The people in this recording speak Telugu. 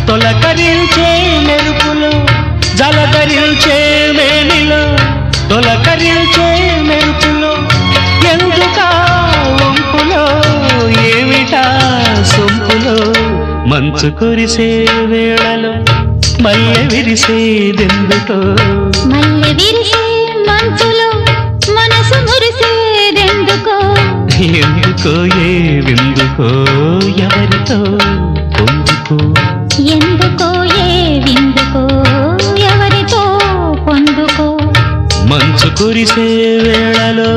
తొలకరించే మెరుపులో జలధరించే వేణిలో తొలకరించే మెరుపులో ఎందుకా వంపులో ఏమిటా సొంపులో మంచు కురిసే వేళలో మల్లె విరిసేదెందుకో మల్లె విరిసే మంచులో మనసు మురిసేదెందుకో ఎందుకో ఏ విందుకో ఎవరితో పొందుకో ఎందుకో ఏ విందుకో ఎవరితో పొందుకో మంచు కురిసే వేళలో